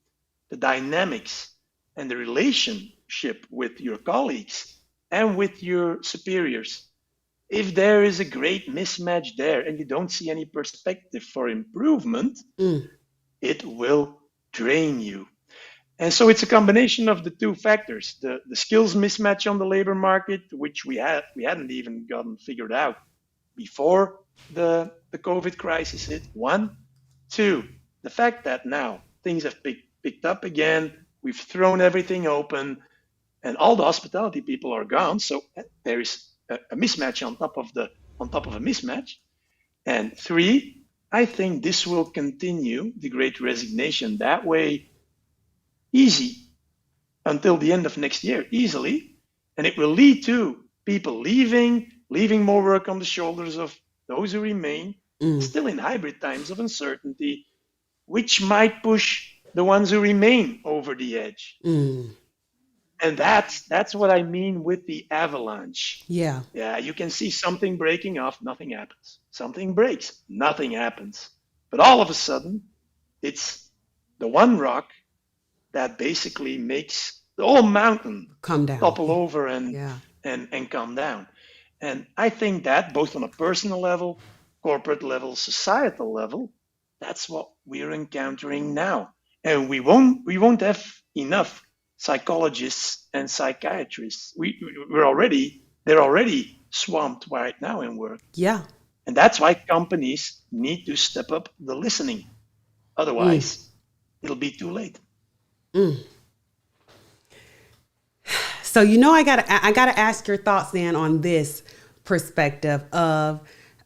the dynamics, and the relationship with your colleagues and with your superiors, if there is a great mismatch there and you don't see any perspective for improvement, Mm. it will drain you. And so it's a combination of the two factors, the skills mismatch on the labor market, which we hadn't even gotten figured out before the COVID crisis hit. One, two, the fact that now things have picked up again. We've thrown everything open, and all the hospitality people are gone. So there is a mismatch on top of a mismatch. And three, I think this will continue the Great Resignation that way, easy until the end of next year, easily, and it will lead to people leaving more work on the shoulders of those who remain, Mm. still in hybrid times of uncertainty, which might push the ones who remain over the edge. Mm. And that's what I mean with the avalanche. Yeah. Yeah, you can see something breaking off, nothing happens. Something breaks, nothing happens. But all of a sudden, it's the one rock that basically makes the whole mountain Come down. topple over and Yeah. and come down. And I think that both on a personal level, corporate level, societal level, that's what we're encountering now. And we won't have enough psychologists and psychiatrists. They're already swamped right now in work. Yeah. And that's why companies need to step up the listening. Mm. Otherwise, it'll be too late. Mm. So I gotta ask your thoughts then on this perspective of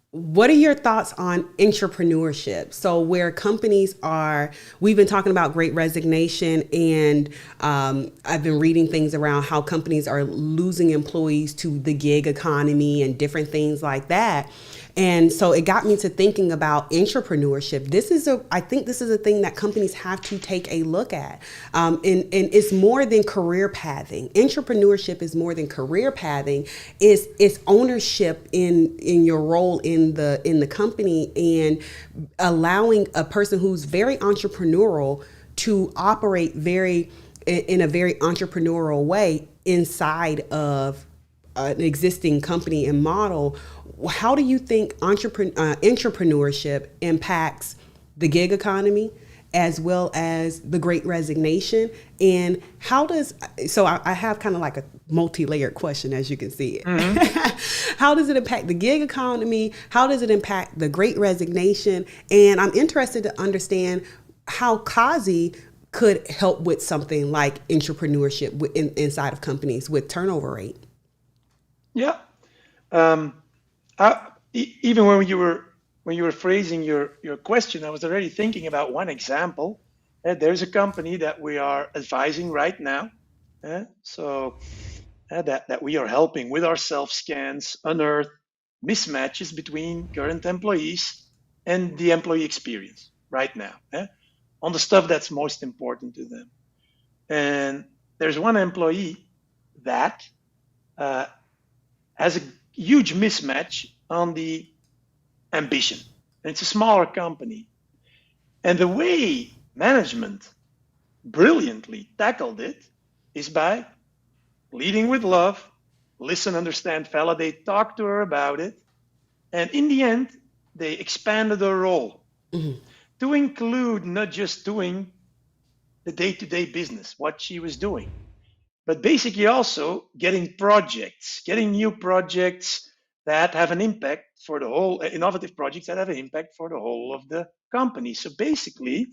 what are your thoughts on entrepreneurship? So where companies are, we've been talking about great resignation, and I've been reading things around how companies are losing employees to the gig economy and different things like that. And so it got me to thinking about entrepreneurship. I think this is a thing that companies have to take a look at. And it's more than career pathing. Entrepreneurship is more than career pathing. It's ownership in your role in the company, and allowing a person who's very entrepreneurial to operate in a very entrepreneurial way inside of an existing company and model. How do you think entrepreneurship impacts the gig economy as well as the great resignation? And I have kind of like a multi-layered question, as you can see it. Mm-hmm. How does it impact the gig economy? How does it impact the great resignation? And I'm interested to understand how KAZI could help with something like entrepreneurship inside of companies with turnover rate. Yeah. Um, Even when you were phrasing your question, I was already thinking about one example. There's a company that we are advising right now. That we are helping with our self scans unearth mismatches between current employees and the employee experience right now, on the stuff that's most important to them. And there's one employee that uh, has a huge mismatch on the ambition. And it's a smaller company. And the way management brilliantly tackled it is by leading with love, listen, understand, validate, talk to her about it. And in the end, they expanded her role Mm-hmm. to include not just doing the day to day business, what she was doing, but basically also getting new projects that have an impact for the whole, innovative projects that have an impact for the whole of the company. So basically,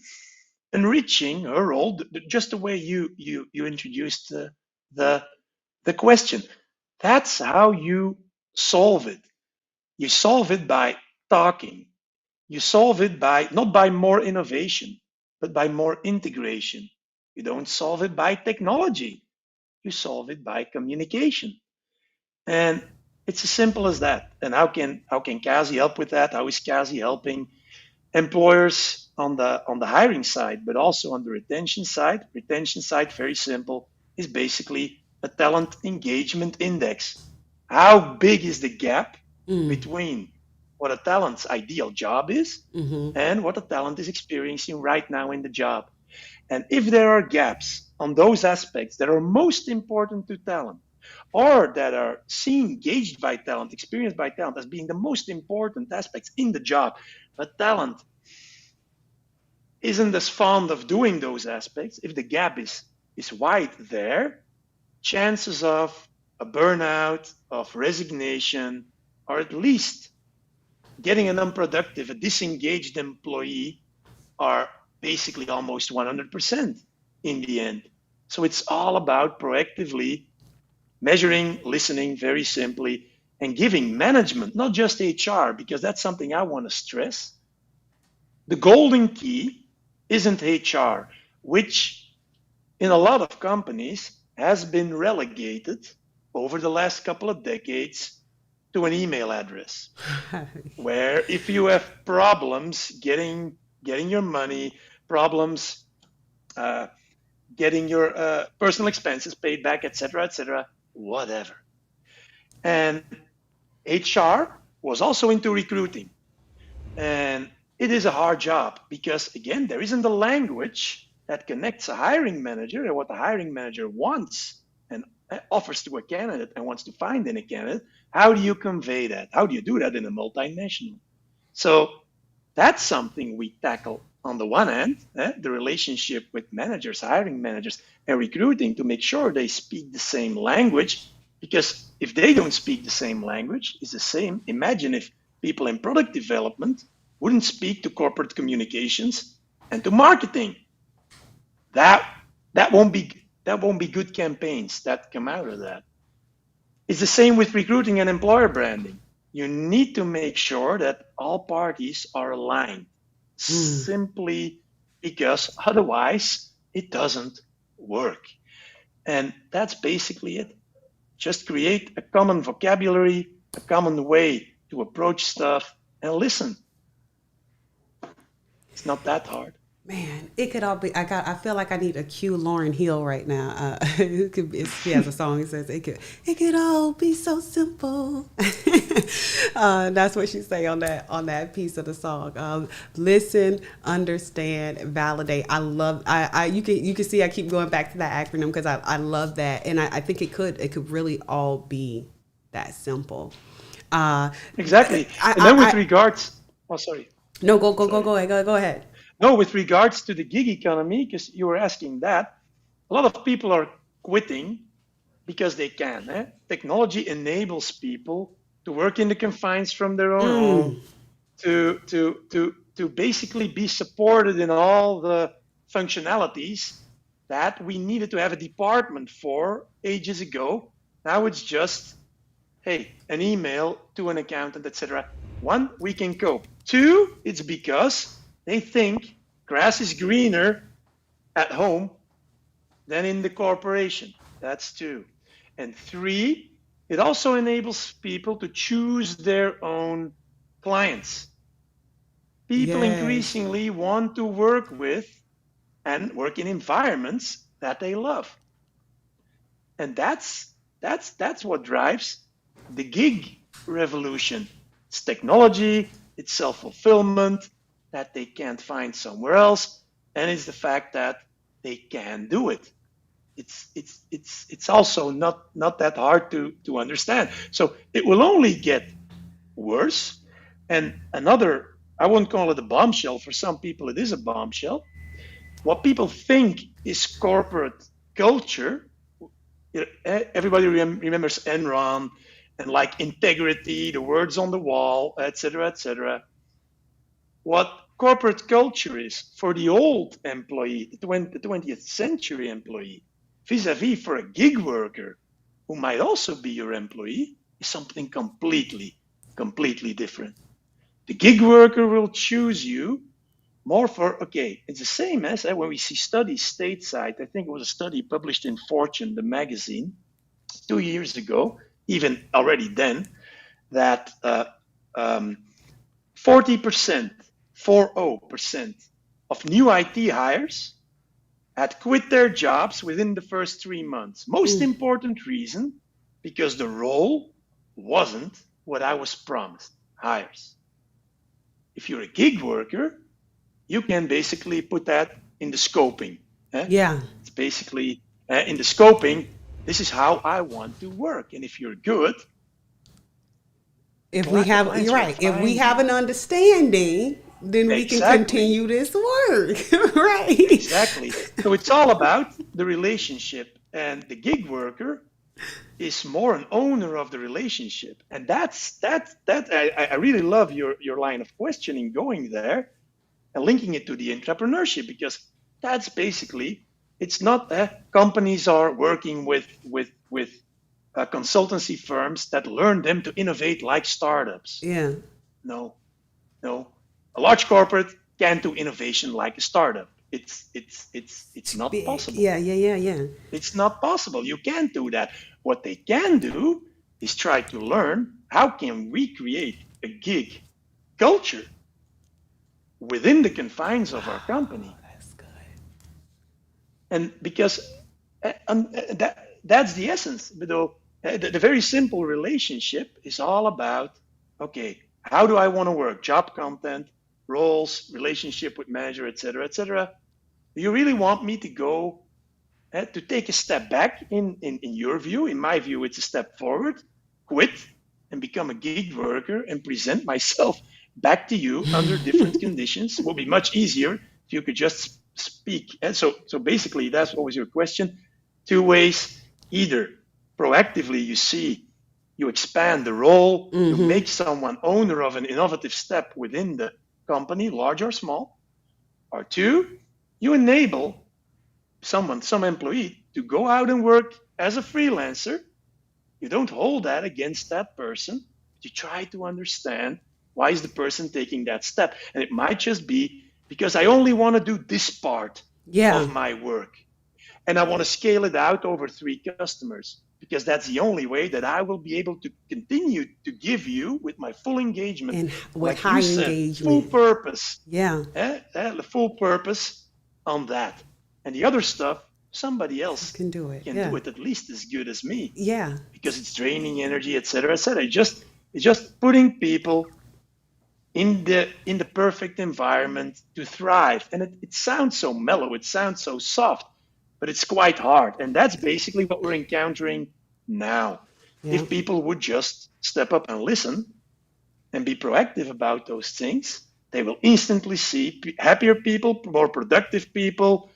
enriching her role, just the way you introduced the the question. That's how you solve it. You solve it by talking. You solve it by not by more innovation, but by more integration. You don't solve it by technology, you solve it by communication. And it's as simple as that. And how can KAZI help with that? How is KAZI helping employers on the hiring side, but also on the retention side? Retention side, very simple, is basically a talent engagement index. How big is the gap between what a talent's ideal job is and what a talent is experiencing right now in the job? And if there are gaps on those aspects that are most important to talent, or that are seen, gauged by talent, experienced by talent as being the most important aspects in the job, but talent isn't as fond of doing those aspects, if the gap is wide there, chances of a burnout, of resignation, or at least getting an unproductive, a disengaged employee are basically almost 100% in the end. So it's all about proactively measuring, listening very simply, and giving management, not just HR, because that's something I want to stress. The golden key isn't HR, which in a lot of companies has been relegated over the last couple of decades to an email address, where if you have problems getting your money, problems getting your personal expenses paid back, etc., whatever. And HR was also into recruiting. And it is a hard job because, again, there isn't a language that connects a hiring manager and what the hiring manager wants and offers to a candidate and wants to find in a candidate. How do you convey that? How do you do that in a multinational? So that's something we tackle on the one hand, the relationship with managers, hiring managers, and recruiting to make sure they speak the same language. Because if they don't speak the same language, it's the same. Imagine if people in product development wouldn't speak to corporate communications and to marketing. That won't be good campaigns that come out of that. It's the same with recruiting and employer branding. You need to make sure that all parties are aligned, simply because otherwise it doesn't work. And that's basically it. Just create a common vocabulary, a common way to approach stuff, and listen. It's not that hard. Man, it could all be. I feel like I need a cue Lauren Hill right now. She has a song. It says it could all be so simple. That's what she say on that piece of the song. Listen, understand, validate. I love. You can see I keep going back to that acronym because I love that, and I think it could really all be that simple. Exactly. And then with regards, oh sorry. No, go ahead. Go ahead. No, with regards to the gig economy, because you were asking that, a lot of people are quitting because they can. Technology enables people to work in the confines from their own home, to basically be supported in all the functionalities that we needed to have a department for ages ago. Now it's just, hey, an email to an accountant, etc. One, we can cope. Two, it's because they think grass is greener at home than in the corporation. That's two. And three, it also enables people to choose their own clients. People increasingly want to work with and work in environments that they love. And that's what drives the gig revolution. It's technology, it's self-fulfillment that they can't find somewhere else, and it's the fact that they can do it. It's also not that hard to understand. So it will only get worse. And another, I won't call it a bombshell. For some people, it is a bombshell. What people think is corporate culture. Everybody remembers Enron and like integrity, the words on the wall, etc., etc. What corporate culture is for the old employee, the 20th century employee, vis-a-vis for a gig worker who might also be your employee, is something completely different. The gig worker will choose you more for, okay, it's the same as when we see studies stateside. I think it was a study published in Fortune, the magazine, 2 years ago, even already then, that 40%, 40% of new IT hires had quit their jobs within the first 3 months. Most important reason, because the role wasn't what I was promised, hires. If you're a gig worker, you can basically put that in the scoping. Yeah. It's basically in the scoping, this is how I want to work. And if you're good, If we have, clients you're will right. If we find have you. an understanding, then we can Exactly. continue this work. Right. Exactly. So it's all about the relationship. And the gig worker is more an owner of the relationship. And I really love your line of questioning going there and linking it to the entrepreneurship, because that's basically, it's not companies are working with consultancy firms that learn them to innovate like startups. Yeah. No, no. A large corporate can't do innovation like a startup. It's Too not big. possible. Yeah, yeah, yeah, yeah. It's not possible. You can't do that. What they can do is try to learn how can we create a gig culture within the confines of our company. That's good. And because that's the essence. The very simple relationship is all about, okay, how do I want to work? Job content, roles, relationship with manager, etc., etc. Do you really want me to go to take a step back in your view? In my view, it's a step forward, quit and become a gig worker and present myself back to you under different conditions. It would be much easier if you could just speak. And so basically, that's what was your question. Two ways: either proactively you expand the role, you make someone owner of an innovative step within the company, large or small, or two, you enable some employee to go out and work as a freelancer. You don't hold that against that person. You try to understand why is the person taking that step. And it might just be because I only want to do this part Yeah. of my work. And I want to scale it out over 3 customers, because that's the only way that I will be able to continue to give you with my full engagement. And with like high you said, full engagement. purpose. Yeah. The full purpose on that. And the other stuff, somebody else Can do it. can Yeah. do it at least as good as me, Yeah. because it's draining energy, etc., etc. It's just putting people in the perfect environment to thrive. And it sounds so mellow, it sounds so soft, but it's quite hard. And that's basically what we're encountering now. Yeah. If people would just step up and listen and be proactive about those things, they will instantly see happier people, more productive people,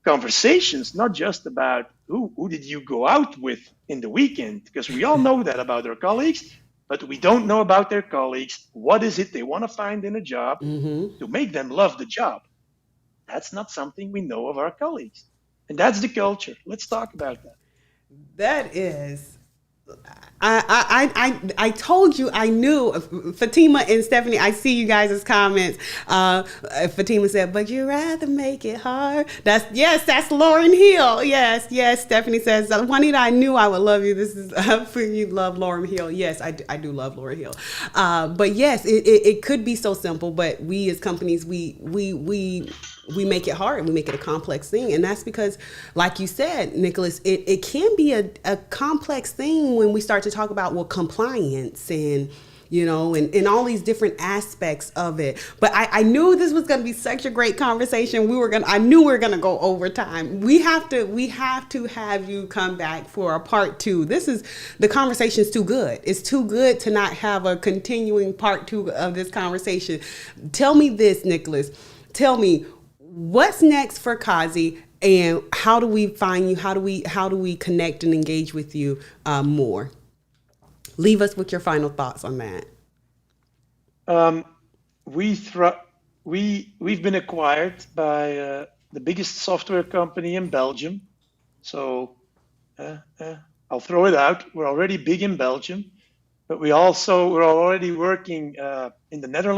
conversations, not just about who did you go out with in the weekend, because we all know that about our colleagues, but we don't know about their colleagues. What is it they want to find in a job to make them love the job? That's not something we know of our colleagues. And that's the culture. Let's talk about that. That is. I told you I knew. Fatima and Stephanie, I see you guys' comments. Fatima said, but you rather make it hard. That's Lauren Hill. Yes. Stephanie says, Juanita, I knew I would love you. This is for you love Lauren Hill. Yes, I do love Lauren Hill. But yes, it could be so simple, but we as companies, we make it hard and we make it a complex thing. And that's because, like you said, Nikolaas, it can be a complex thing when we start to talk about, well, compliance and, and all these different aspects of it. But I knew this was going to be such a great conversation. I knew we were going to go over time. We have to have you come back for a part 2. The conversation is too good. It's too good to not have a continuing part 2 of this conversation. Tell me this, Nikolaas. Tell me, what's next for KAZI, and how do we find you? How do we connect and engage with you more? Leave us with your final thoughts on that. We've been acquired by the biggest software company in Belgium. So I'll throw it out. We're already big in Belgium, but we're already working in the Netherlands.